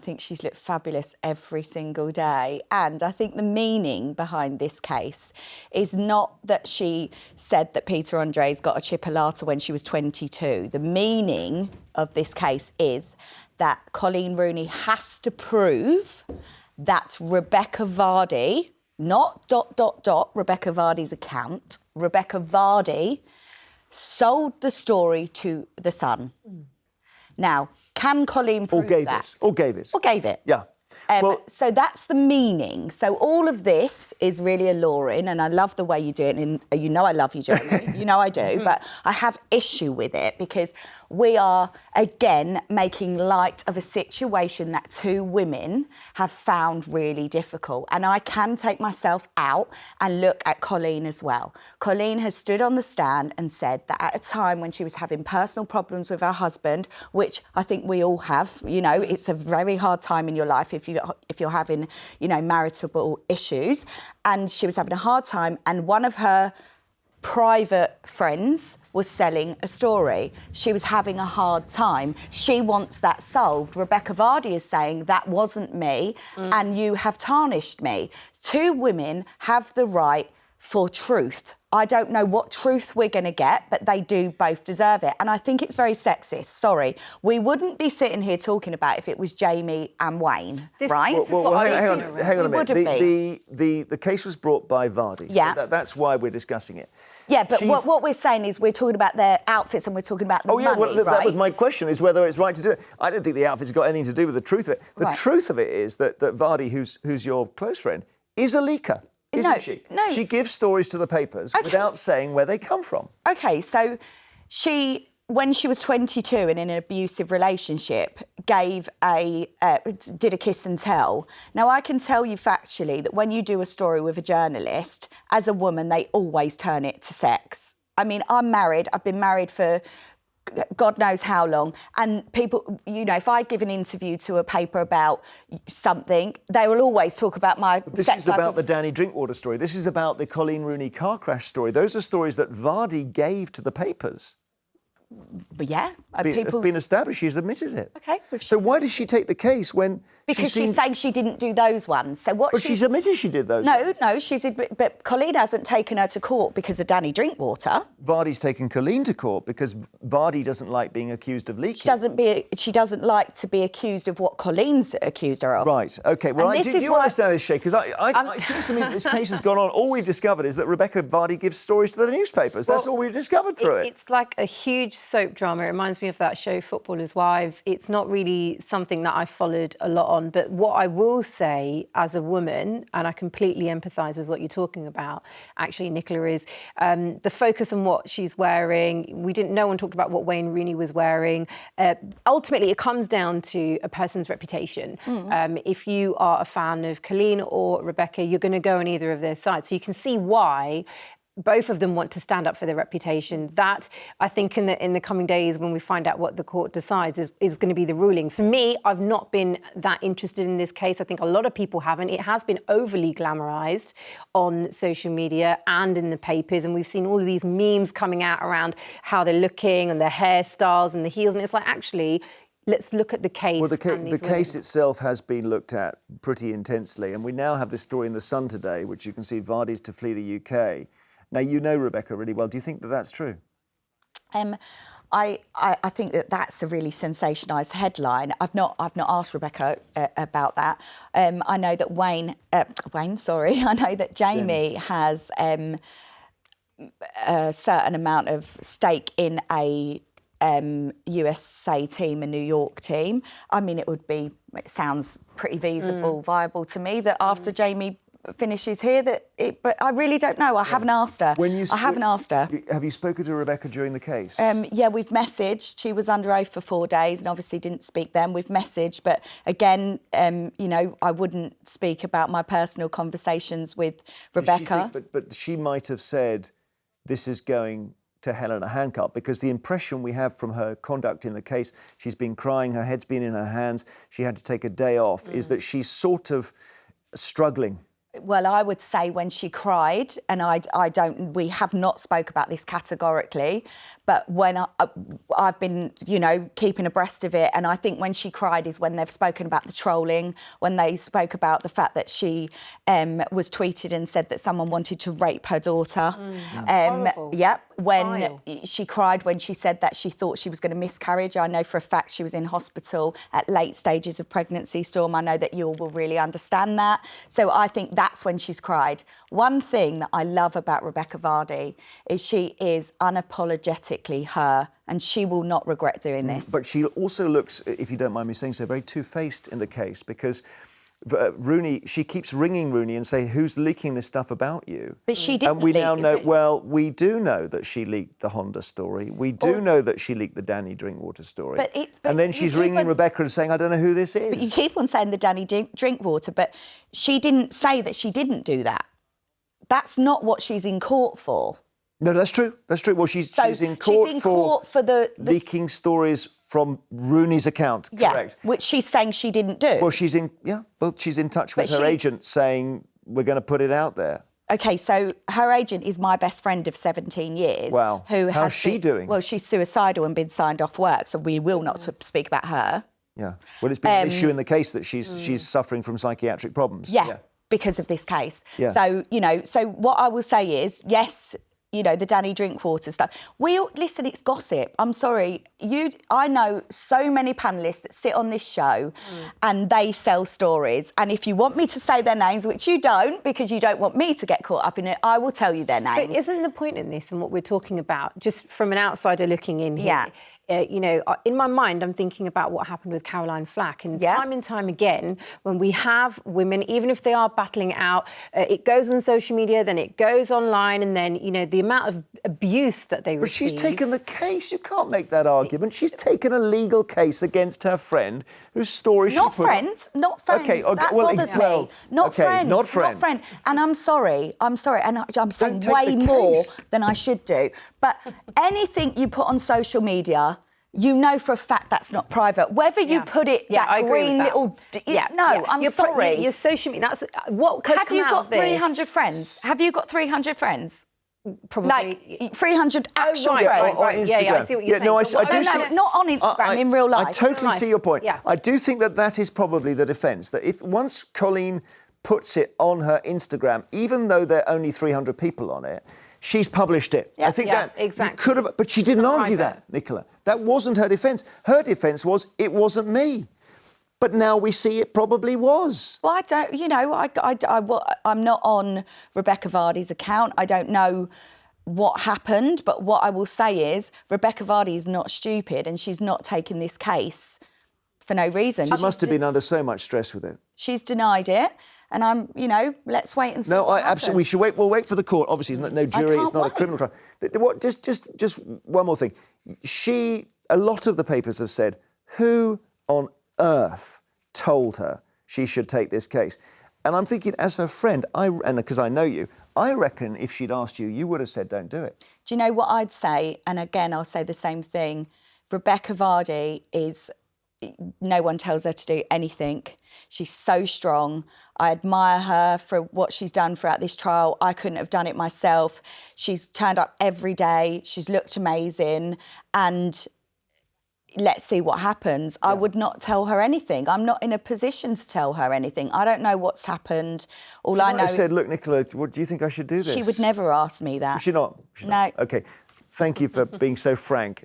think she's looked fabulous every single day. And I think the meaning behind this case is not that she said that Peter Andre's got a chipolata when she was 22. The meaning of this case is that Coleen Rooney has to prove that Rebekah Vardy, not ... Rebekah Vardy's account, Rebekah Vardy sold the story to The Sun. Now, can Coleen prove that? Or gave it. Or gave it. Yeah. So that's the meaning. So all of this is really alluring, and I love the way you do it. And you know I love you, Jamie. You know I do. But I have issue with it because we are, again, making light of a situation that two women have found really difficult. And I can take myself out and look at Coleen as well. Coleen has stood on the stand and said that at a time when she was having personal problems with her husband, which I think we all have, you know, it's a very hard time in your life if you're having, you know, marital issues. And she was having a hard time, and one of her private friends was selling a story. She was having a hard time. She wants that solved. Rebekah Vardy is saying, that wasn't me, and you have tarnished me. Two women have the right for truth. I don't know what truth we're going to get, but they do both deserve it. And I think it's very sexist. Sorry. We wouldn't be sitting here talking about if it was Jamie and Wayne, right? Hang on a minute. The case was brought by Vardy. Yeah. So that's why we're discussing it. Yeah, but what we're saying is we're talking about their outfits and we're talking about the money, right? That was my question, is whether it's right to do it. I don't think the outfits have got anything to do with the truth of it. The truth of it is that Vardy, who's your close friend, is a leaker. Isn't she? No. She gives stories to the papers without saying where they come from. OK, so she, when she was 22 and in an abusive relationship, did a kiss and tell. Now, I can tell you factually that when you do a story with a journalist, as a woman, they always turn it to sex. I mean, I'm married. I've been married for God knows how long. And people, you know, if I give an interview to a paper about something, they will always talk about my sex life. This is about the Danny Drinkwater story. This is about the Coleen Rooney car crash story. Those are stories that Vardy gave to the papers. But yeah. It's been established. She's admitted it. OK. So why did she take the case when... Because she's saying she didn't do those ones. So what? But she's admitted she did those ones. No, but Coleen hasn't taken her to court because of Danny Drinkwater. Vardy's taken Coleen to court because Vardy doesn't like being accused of leaking. She doesn't like to be accused of what Colleen's accused her of. Right, OK. Well, do you understand this, Shay? Because it seems to me that this case has gone on. All we've discovered is that Rebekah Vardy gives stories to the newspapers. That's all we've discovered through it. It's like a huge soap drama. It reminds me of that show, Footballers' Wives. It's not really something that I followed a lot on, but what I will say as a woman, and I completely empathise with what you're talking about, actually, Nicola, is the focus on what she's wearing. No one talked about what Wayne Rooney was wearing. Ultimately, it comes down to a person's reputation. If you are a fan of Coleen or Rebekah, you're going to go on either of their sides. So you can see why both of them want to stand up for their reputation. That, I think, in the coming days, when we find out what the court decides, is going to be the ruling. For me, I've not been that interested in this case. I think a lot of people haven't. It has been overly glamorised on social media and in the papers, and we've seen all of these memes coming out around how they're looking and their hairstyles and the heels, and it's like, actually, let's look at the case. Well, the case itself has been looked at pretty intensely, and we now have this story in The Sun today, which you can see Vardy's to flee the UK. Now, you know Rebekah really well. Do you think that that's true? I think that's a really sensationalised headline. I've not asked Rebekah about that. I know that I know that Jamie has a certain amount of stake in a USA team, a New York team. I mean, it sounds pretty viable to me that after Jamie finishes here, but I really don't know. I haven't asked her. I haven't asked her. Have you spoken to Rebekah during the case? Yeah, we've messaged. She was under oath for 4 days and obviously didn't speak then. We've messaged, but again, you know, I wouldn't speak about my personal conversations with Rebekah. But she might have said, this is going to hell in a handcart, because the impression we have from her conduct in the case, she's been crying, her head's been in her hands, she had to take a day off, is that she's sort of struggling. Well, I would say when she cried, and we have not spoke about this categorically, but when I've been, keeping abreast of it, and I think when she cried is when they've spoken about the trolling, when they spoke about the fact that she was tweeted and said that someone wanted to rape her daughter. Yep. When she cried when she said that she thought she was going to miscarriage. I know for a fact she was in hospital at late stages of pregnancy, Storm. I know that you all will really understand that. So I think that's when she's cried. One thing that I love about Rebekah Vardy is she is unapologetically her, and she will not regret doing this. But she also looks, if you don't mind me saying so, very two-faced in the case, because Rooney, she keeps ringing Rooney and saying, who's leaking this stuff about you? But she didn't. And we now know, well, we do know that she leaked the Honda story. We do know that she leaked the Danny Drinkwater story. And then she's ringing Rebekah and saying, I don't know who this is. But you keep on saying the Danny Drinkwater, but she didn't say that she didn't do that. That's not what she's in court for. No, that's true. That's true. Well, she's in court for the leaking stories from Rooney's account, correct? Yeah, which she's saying she didn't do. Well, she's in touch with her agent saying, we're going to put it out there. OK, so her agent is my best friend of 17 years. Wow. How's she doing? Well, she's suicidal and been signed off work, so we will not speak about her. Yeah. Well, it's been an issue in the case that she's suffering from psychiatric problems. Yeah, because of this case. Yeah. So, so what I will say is, yes, the Danny Drinkwater stuff. Listen, it's gossip. I'm sorry. I know so many panellists that sit on this show and they sell stories. And if you want me to say their names, which you don't, because you don't want me to get caught up in it, I will tell you their names. But isn't the point in this and what we're talking about, just from an outsider looking in here, in my mind, I'm thinking about what happened with Caroline Flack. And time and time again, when we have women, even if they are battling it out, it goes on social media, then it goes online, and then, the amount of abuse that they receive. But she's taken the case. You can't make that argument. She's taken a legal case against her friend whose story she put... Not friends. Okay, that bothers me. Not friends. And I'm sorry, and I'm saying way more than I should do. But anything you put on social media, you know for a fact that's not private. Whether you put it that green little... I'm sorry. Your social media, that's what could Have you got 300 friends? Have you got 300 friends? Probably. Like 300 actual friends. On Instagram. Yeah, I see what you're saying. Not on Instagram, in real life. I totally see your point. Yeah. I do think that is probably the defence, that if once Coleen puts it on her Instagram, even though there are only 300 people on it, she's published it. Yeah, I think that exactly. could have, but she didn't argue that, Nicola. That wasn't her defence. Her defence was, it wasn't me. But now we see it probably was. Well, I don't, I'm not on Rebekah Vardy's account. I don't know what happened, but what I will say is Rebekah Vardy is not stupid and she's not taken this case for no reason. She must have been under so much stress with it. She's denied it. And I'm, let's wait and see. No, absolutely. We should wait. We'll wait for the court. Obviously, it's no jury. It's not a criminal trial. Just one more thing. A lot of the papers have said, who on earth told her she should take this case? And I'm thinking, as her friend, and because I know you, I reckon if she'd asked you, you would have said, don't do it. Do you know what I'd say? And again, I'll say the same thing. Rebekah Vardy is... No one tells her to do anything. She's so strong. I admire her for what she's done throughout this trial. I couldn't have done it myself. She's turned up every day. She's looked amazing. And let's see what happens. Yeah. I would not tell her anything. I'm not in a position to tell her anything. I don't know what's happened. All I know... I said, look, Nicola, what do you think I should do this? She would never ask me that. She not? No. OK. Thank you for being so frank.